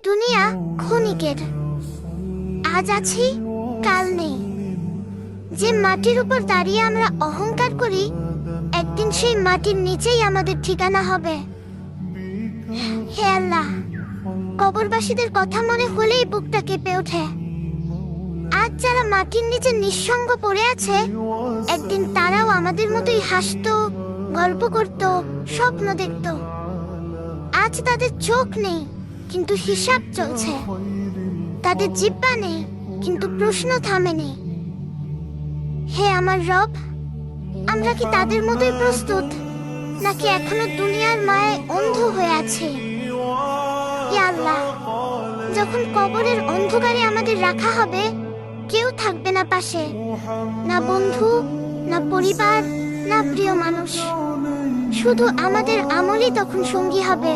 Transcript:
দুনিয়া ক্ষণিকের, আজ আছি কাল নেই। যে মাটির উপর দাঁড়িয়ে আমরা অহংকার করি, একদিন সেই মাটির নিচেই আমাদের ঠিকানা হবে। হে আল্লাহ, কবরবাসীদের কথা মনে হলেই বুকটা কেঁপে ওঠে। আজ যারা মাটির নিচে নিঃসঙ্গ পড়ে আছে, একদিন তারাও আমাদের মতোই হাসতো, গল্প করত, স্বপ্ন দেখত। আজ তাদের চোখ নেই, কিন্তু হিসাব চলছে। তাদের জিহ্বা নেই, কিন্তু প্রশ্ন থামেনি। হে আমার রব, আমরা কি তাদের মতোই প্রস্তুত, নাকি এখনো দুনিয়ার মায়ায় অন্ধ হয়ে আছি? ইয়া আল্লাহ, যখন কবরের অন্ধকারে আমাদের রাখা হবে, কেউ থাকবে না পাশে, না বন্ধু, না পরিবার, না প্রিয় মানুষ। শুধু আমাদের আমলই তখন সঙ্গী হবে।